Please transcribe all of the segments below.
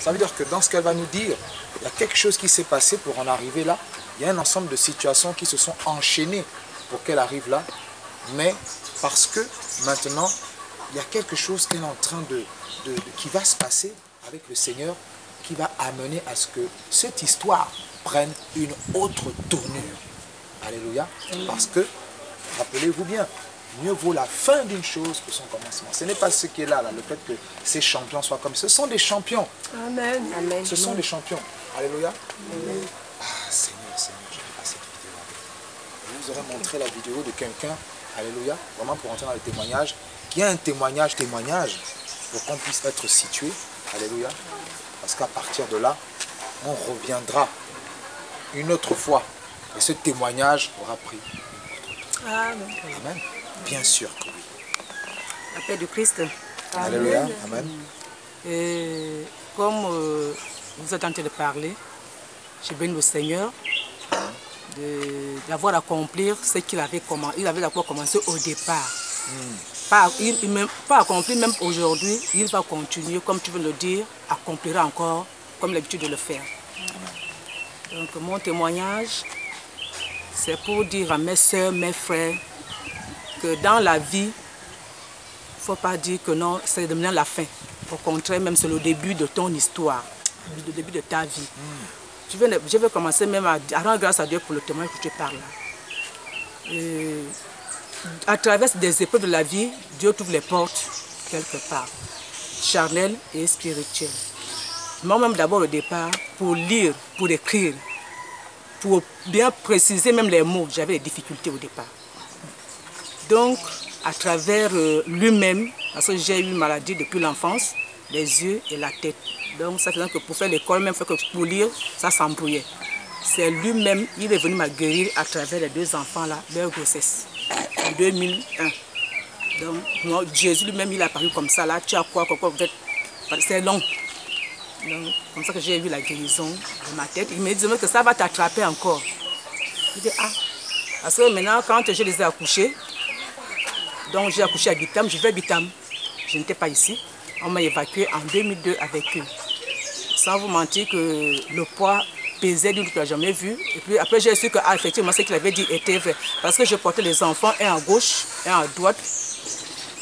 Ça veut dire que dans ce qu'elle va nous dire, il y a quelque chose qui s'est passé pour en arriver là. Il y a un ensemble de situations qui se sont enchaînées pour qu'elle arrive là. Mais parce que maintenant, il y a quelque chose qui est en train qui va se passer avec le Seigneur, qui va amener à ce que cette histoire prenne une autre tournure. Alléluia. Parce que, rappelez-vous bien, mieux vaut la fin d'une chose que son commencement. Ce n'est pas ce qui est là, le fait que ces champions soient comme... Ce sont des champions. Amen. Amen. Ce sont des champions. Alléluia. Amen. Ah, Seigneur, je vais passer cette vidéo. Je vous aurais montré la vidéo de quelqu'un, alléluia, vraiment pour entrer dans le témoignage, qui a un témoignage, pour qu'on puisse être situé. Alléluia. Parce qu'à partir de là, on reviendra une autre fois. Et ce témoignage aura pris. Amen. Amen. Bien sûr que oui. La paix du Christ. Alléluia. Amen. Et comme vous êtes en train de parler, j'ai béni le Seigneur d'avoir accompli ce qu'il avait commencé. Il avait d'abord commencé au départ. Pas accompli, même aujourd'hui, il va continuer, comme tu veux le dire, accomplira encore, comme l'habitude de le faire. Donc mon témoignage, c'est pour dire à mes soeurs, mes frères, que dans la vie, il ne faut pas dire que non, c'est maintenant la fin. Au contraire, même c'est le début de ton histoire, le début de ta vie. Je vais commencer même à rendre grâce à Dieu pour le témoignage que tu parles là. À travers des épreuves de la vie, Dieu t'ouvre les portes quelque part, charnelles et spirituelles. Moi-même d'abord au départ, pour lire, pour écrire, pour bien préciser même les mots, j'avais des difficultés au départ. Donc, à travers lui-même, parce que j'ai eu une maladie depuis l'enfance, les yeux et la tête. Donc, ça faisait que pour faire l'école, même pour lire, ça s'embrouillait. C'est lui-même, il est venu me guérir à travers les deux enfants-là, leur grossesse, en 2001. Donc, moi, Jésus lui-même, il est apparu comme ça, là, tu as quoi, c'est long. Donc, comme ça que j'ai vu la guérison de ma tête. Il me dit que ça va t'attraper encore. Je dis, ah, parce que maintenant, quand je les ai accouchés, donc j'ai accouché à Bitam, je vais à Bitam. Je n'étais pas ici. On m'a évacué en 2002 avec eux. Sans vous mentir que le poids pesait d'une que je n'ai jamais vu. Et puis après, j'ai su que, ah, effectivement, ce qu'il avait dit était vrai. Parce que je portais les enfants, un à gauche, un à droite.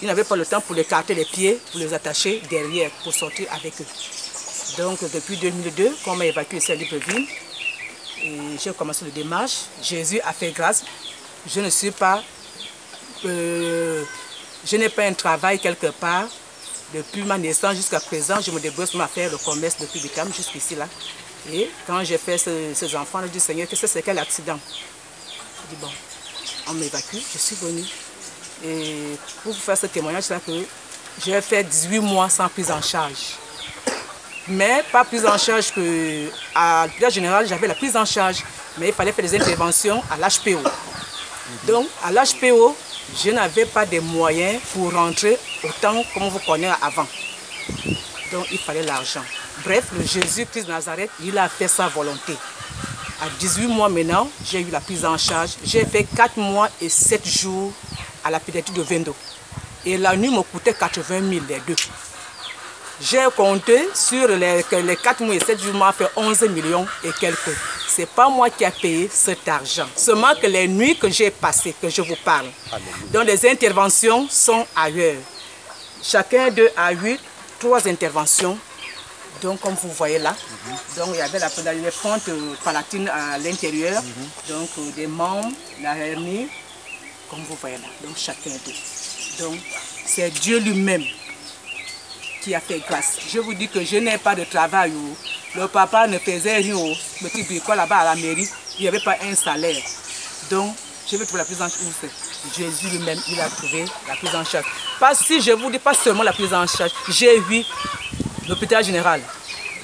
Il n'avait pas le temps pour les écarter les pieds, pour les attacher derrière, pour sortir avec eux. Donc, depuis 2002, quand on m'a évacué ici à Libreville, j'ai commencé le démarche. Jésus a fait grâce. Je ne suis pas... je n'ai pas un travail quelque part. Depuis ma naissance jusqu'à présent, je me débrouille à faire le commerce depuis Bitam jusqu'ici là. Et quand j'ai fait ces enfants, je dis Seigneur, qu'est-ce que c'est quel accident? Je dis bon, on m'évacue, je suis venue. Et pour vous faire ce témoignage, c'est là que j'ai fait 18 mois sans prise en charge. Mais pas prise en charge que à l'hôpital général, j'avais la prise en charge, mais il fallait faire des interventions à l'HPO. Donc à l'HPO, je n'avais pas de moyens pour rentrer autant comme on vous connaît avant. Donc il fallait l'argent. Bref, le Jésus-Christ de Nazareth, il a fait sa volonté. À 18 mois maintenant, j'ai eu la prise en charge. J'ai fait 4 mois et 7 jours à la pédiatrie de Vendo. Et la nuit me coûtait 80 000 les deux. J'ai compté sur les 4 mois et 7 jours, m'a fait 11 millions et quelques. Ce n'est pas moi qui ai payé cet argent. Seulement que les nuits que j'ai passées, que je vous parle. Donc les interventions sont ailleurs. Chacun d'eux a eu 3 interventions. Donc comme vous voyez là, donc il y avait les fentes palatines à l'intérieur, donc des membres, la hernie, comme vous voyez là, donc chacun d'eux. Donc c'est Dieu lui-même qui a fait grâce. Je vous dis que je n'ai pas de travail. Le papa ne faisait rien au petit bricot là-bas à la mairie, il n'y avait pas un salaire. Donc je vais trouver la prise en charge. Jésus lui-même, il a trouvé la prise en charge. Parce que si je vous dis pas seulement la prise en charge, j'ai eu l'hôpital général,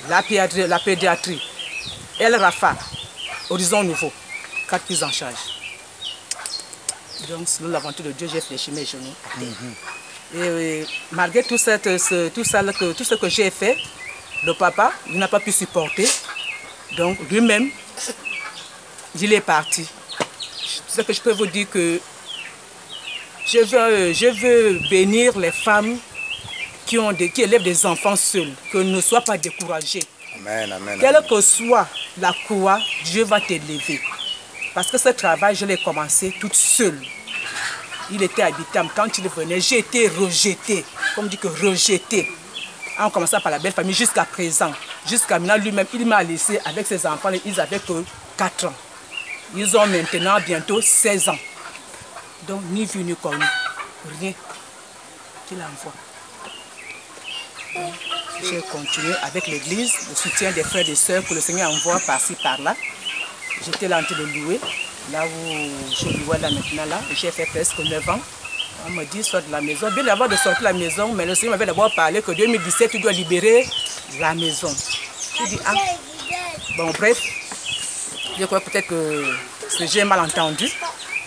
la pédiatrie, El Rafa, Horizon Nouveau, 4 prises en charge. Donc, selon l'aventure de Dieu, j'ai fléchi mes genoux. Et malgré tout ce que j'ai fait, le papa, il n'a pas pu supporter. Donc, lui-même, il est parti. C'est ce que je peux vous dire que je veux bénir les femmes qui élèvent des enfants seuls, que ne soient pas découragés. Amen, amen. Quelle que soit la croix, Dieu va t'élever. Parce que ce travail, je l'ai commencé toute seule. Il était habitable. Quand il venait, j'ai été rejetée. Comme on dit que rejetée. En commençant par la belle famille jusqu'à présent. Jusqu'à maintenant, lui-même, il m'a laissé avec ses enfants. Ils avaient que 4 ans. Ils ont maintenant bientôt 16 ans. Donc, ni vu ni connu. Rien qu'il envoie. J'ai continué avec l'église, le soutien des frères et des sœurs que le Seigneur envoie par-ci, par-là. J'étais là en train de louer. Là où je louais là maintenant, là, j'ai fait presque 9 ans. On me dit, sors de la maison. Bien d'abord de sortir de la maison, mais le Seigneur m'avait d'abord parlé que 2017, tu dois libérer la maison. Je dis, ah, bon, bref, je crois peut-être que j'ai mal entendu.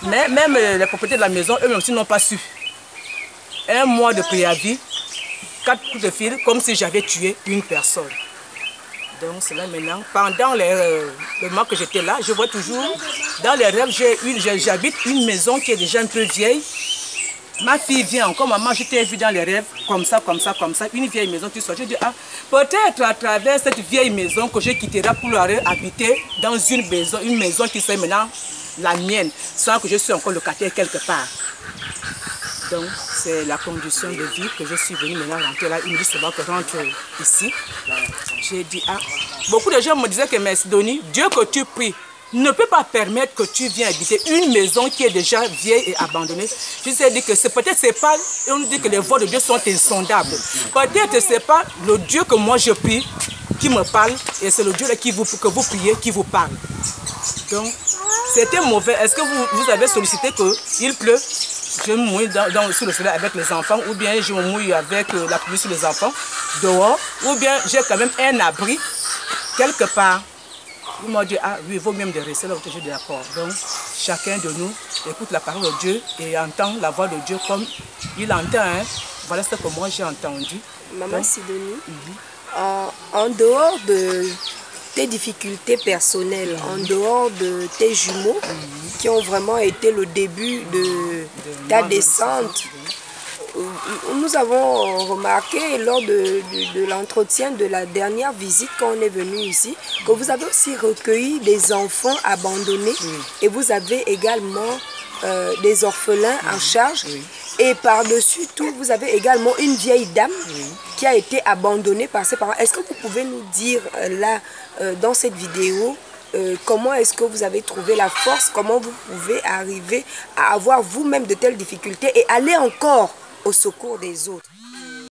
Mais même les propriétaires de la maison, eux aussi n'ont pas su. 1 mois de préavis, 4 coups de fil, comme si j'avais tué une personne. Donc c'est là maintenant, pendant le mois que j'étais là, je vois toujours, dans les rêves, j'habite une maison qui est déjà un peu vieille. Ma fille vient encore, maman, je t'ai vu dans les rêves, comme ça, une vieille maison qui sort. Je dis, ah, peut-être à travers cette vieille maison que je quitterai pour aller habiter dans une maison qui serait maintenant la mienne, sans que je sois encore locataire quelque part. Donc, c'est la condition de vie que je suis venue maintenant rentrer là. Il me dit seulement que rentre ici. J'ai dit, ah, beaucoup de gens me disaient que, mais Sidonie, Dieu que tu pries ne peut pas permettre que tu viennes habiter une maison qui est déjà vieille et abandonnée. Je vous ai dit que peut-être c'est pas, on nous dit que les voies de Dieu sont insondables. Peut-être c'est pas le Dieu que moi je prie qui me parle, et c'est le Dieu que vous priez qui vous parle. Donc, c'était mauvais. Est-ce que vous avez sollicité qu'il pleut? Je me mouille sous le soleil avec les enfants, ou bien je me mouille avec la pluie sur les enfants, dehors, ou bien j'ai quand même un abri, quelque part. Ils m'ont dit, ah oui, il vaut même de rester là où je suis d'accord. Donc, chacun de nous écoute la parole de Dieu et entend la voix de Dieu comme il entend. Hein. Voilà ce que moi j'ai entendu. Maman Sidonie, en dehors de tes difficultés personnelles, en dehors de tes jumeaux, qui ont vraiment été le début de ta descente, nous avons remarqué lors de l'entretien de la dernière visite quand on est venu ici, que vous avez aussi recueilli des enfants abandonnés et vous avez également des orphelins en charge. Et par-dessus tout, vous avez également une vieille dame qui a été abandonnée par ses parents. Est-ce que vous pouvez nous dire là, dans cette vidéo, comment est-ce que vous avez trouvé la force, comment vous pouvez arriver à avoir vous-même de telles difficultés et aller encore au secours des autres?